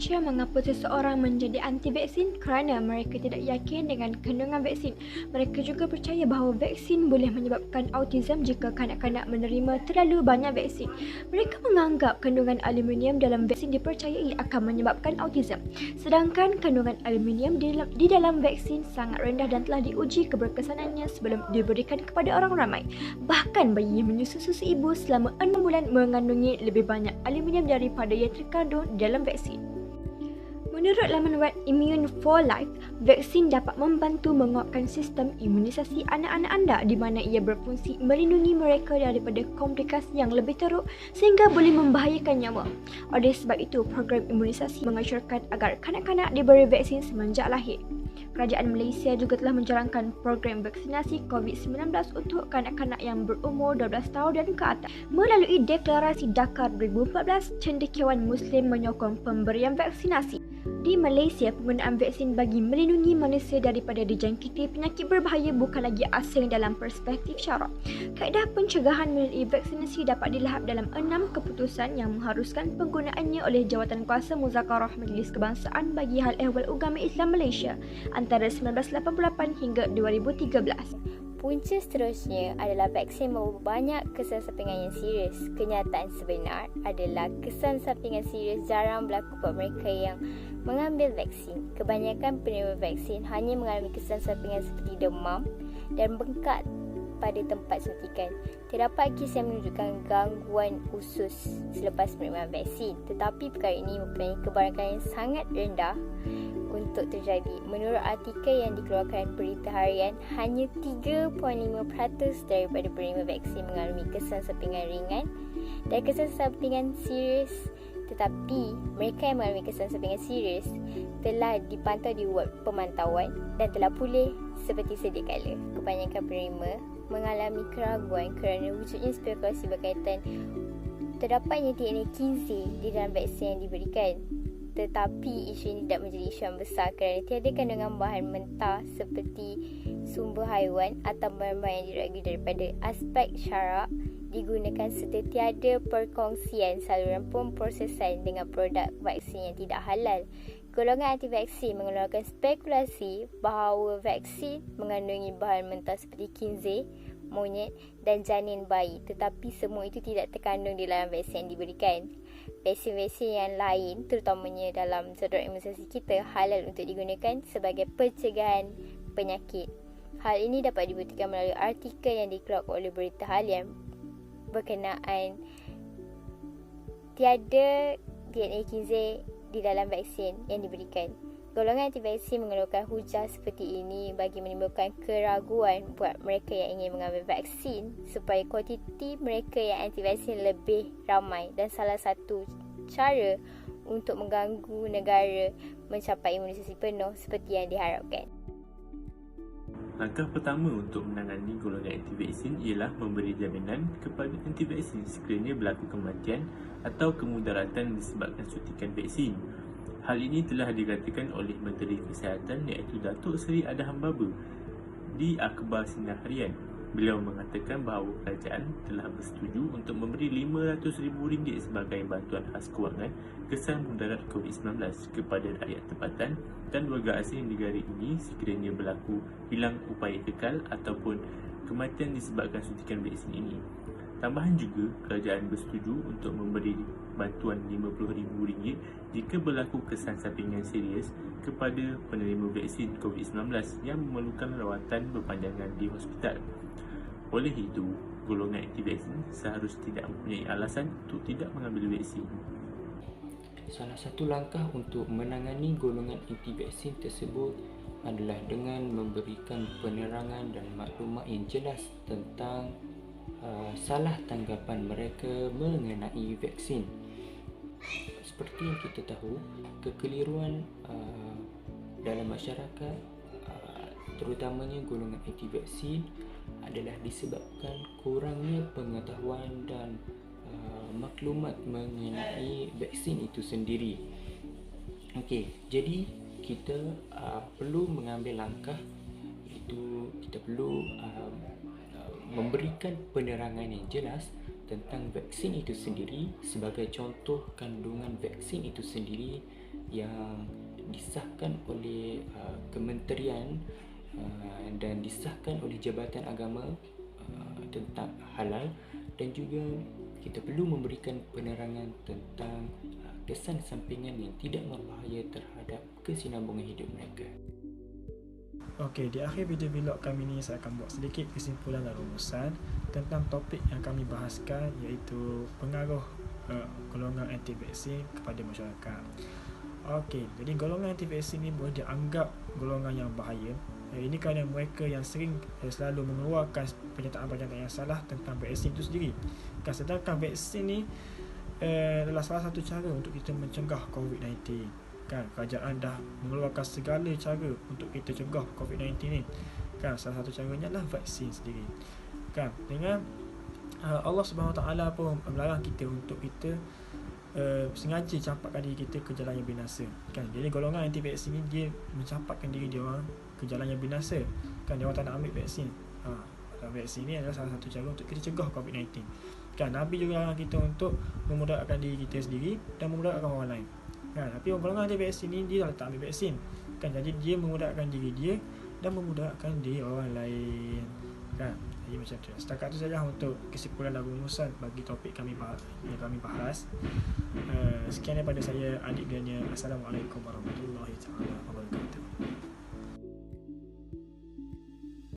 punca mengapa seseorang menjadi anti-vaksin kerana mereka tidak yakin dengan kandungan vaksin. Mereka juga percaya bahawa vaksin boleh menyebabkan autism jika kanak-kanak menerima terlalu banyak vaksin. Mereka menganggap kandungan aluminium dalam vaksin dipercayai akan menyebabkan autism. Sedangkan kandungan aluminium di dalam vaksin sangat rendah dan telah diuji keberkesanannya sebelum diberikan kepada orang ramai. Bahkan bayi yang menyusu susu ibu selama 6 bulan mengandungi lebih banyak aluminium daripada yang terkandung dalam vaksin. Menurut laman web Immune for Life, vaksin dapat membantu menguatkan sistem imunisasi anak-anak anda di mana ia berfungsi melindungi mereka daripada komplikasi yang lebih teruk sehingga boleh membahayakan nyawa. Oleh sebab itu, program imunisasi menganjurkan agar kanak-kanak diberi vaksin semenjak lahir. Kerajaan Malaysia juga telah menjalankan program vaksinasi COVID-19 untuk kanak-kanak yang berumur 12 tahun dan ke atas. Melalui deklarasi Dakar 2014, cendekiawan Muslim menyokong pemberian vaksinasi. Di Malaysia, penggunaan vaksin bagi melindungi manusia daripada dijangkiti penyakit berbahaya bukan lagi asing dalam perspektif syarak. Kaedah pencegahan melalui vaksinasi dapat dilihat dalam 6 keputusan yang mengharuskan penggunaannya oleh Jawatankuasa Muzakarah Majlis Kebangsaan bagi Hal Ehwal Agama Islam Malaysia antara 1988 hingga 2013. Punca seterusnya adalah vaksin membawa banyak kesan sampingan yang serius. Kenyataan sebenar adalah kesan sampingan serius jarang berlaku pada mereka yang mengambil vaksin. Kebanyakan penerima vaksin hanya mengalami kesan sampingan seperti demam dan bengkak pada tempat suntikan. Terdapat kes yang menunjukkan gangguan usus selepas penerimaan vaksin, tetapi perkara ini mempunyai kebarangan yang sangat rendah untuk terjadi. Menurut artikel yang dikeluarkan Berita Harian, hanya 3.5% daripada penerima vaksin mengalami kesan sampingan ringan dan kesan sampingan serius, tetapi mereka yang mengalami kesan sampingan serius telah dipantau di ward pemantauan dan telah pulih seperti sedia kala. Kebanyakan penerima mengalami keraguan kerana wujudnya spekulasi berkaitan terdapatnya DNA Kinsey di dalam vaksin yang diberikan. Tetapi isu ini tidak menjadi isu yang besar kerana tiada kandungan bahan mentah seperti sumber haiwan atau bahan-bahan yang diragukan daripada aspek syarak digunakan serta tiada perkongsian saluran pemprosesan dengan produk vaksin yang tidak halal. Golongan anti-vaksin mengeluarkan spekulasi bahawa vaksin mengandungi bahan mentah seperti Kinsey, monyet dan janin bayi, tetapi semua itu tidak terkandung di dalam vaksin yang diberikan. Vaksin-vaksin yang lain, terutamanya dalam saluran imunisasi kita, halal untuk digunakan sebagai pencegahan penyakit. Hal ini dapat dibuktikan melalui artikel yang dikeluarkan oleh Berita Harian berkenaan tiada DNA Kinsey di dalam vaksin yang diberikan. Golongan anti-vaksin mengeluarkan hujah seperti ini bagi menimbulkan keraguan buat mereka yang ingin mengambil vaksin supaya kuantiti mereka yang anti-vaksin lebih ramai, dan salah satu cara untuk mengganggu negara mencapai imunisasi penuh seperti yang diharapkan. Langkah pertama untuk menangani golongan anti-vaksin ialah memberi jaminan kepada anti-vaksin sekiranya berlaku kematian atau kemudaratan disebabkan suntikan vaksin. Hal ini telah dikatakan oleh Menteri Kesihatan iaitu Datuk Seri Adham Baba di Akhbar Sinar Harian. Beliau mengatakan bahawa kerajaan telah bersetuju untuk memberi RM500,000 sebagai bantuan khas kewangan kesan mudarat COVID-19 kepada rakyat tempatan dan warga asing negara ini sekiranya berlaku hilang upaya kekal ataupun kematian disebabkan suntikan vaksin ini. Tambahan juga, kerajaan bersetuju untuk memberi bantuan RM50,000 jika berlaku kesan sampingan serius kepada penerima vaksin COVID-19 yang memerlukan rawatan berpanjangan di hospital. Oleh itu, golongan anti-vaksin seharusnya tidak mempunyai alasan untuk tidak mengambil vaksin. Salah satu langkah untuk menangani golongan anti-vaksin tersebut adalah dengan memberikan penerangan dan maklumat yang jelas tentang salah tanggapan mereka mengenai vaksin. Seperti yang kita tahu, kekeliruan dalam masyarakat, terutamanya golongan anti-vaksin, adalah disebabkan kurangnya pengetahuan dan maklumat mengenai vaksin itu sendiri. Okey, jadi kita perlu mengambil langkah, iaitu kita perlu memberikan penerangan yang jelas tentang vaksin itu sendiri. Sebagai contoh, kandungan vaksin itu sendiri yang disahkan oleh kementerian dan disahkan oleh Jabatan Agama tentang halal, dan juga kita perlu memberikan penerangan tentang kesan sampingan yang tidak berbahaya terhadap kesinambungan hidup mereka. Okey, di akhir video vlog kami ni saya akan buat sedikit kesimpulan dan rumusan tentang topik yang kami bahaskan, iaitu pengaruh golongan anti vaksin kepada masyarakat. Okey, jadi golongan anti vaksin ni boleh dianggap golongan yang bahaya. Ini kerana mereka yang sering selalu mengeluarkan pernyataan-pernyataan yang salah tentang vaksin itu sendiri. Sedangkan vaksin ni adalah salah satu cara untuk kita mencegah COVID-19. Kerajaan dah mengeluarkan segala cara untuk kita cegah COVID-19 ni. Salah satu caranya adalah vaksin sendiri. Dengan Allah Subhanahu Taala pun melarang kita untuk kita sengaja campakkan diri kita ke jalan yang binasa. Jadi golongan anti vaksin ni dia mencampakkan diri dia orang ke jalan yang binasa. Dia orang tak nak ambil vaksin. Vaksin ni adalah salah satu cara untuk kita cegah COVID-19. Nabi juga larang kita untuk memudaratkan diri kita sendiri dan memudaratkan orang lain. Tapi golongan anti vaksin ni dia tak ambil vaksin. Jadi dia memudaratkan diri dia dan memudaratkan diri orang lain. Jadi macam tu. Setakat tu saja untuk kesimpulan dan rumusan bagi topik kami yang kami bahas. Sekian daripada saya, Adik Ganya. Assalamualaikum warahmatullahi wabarakatuh.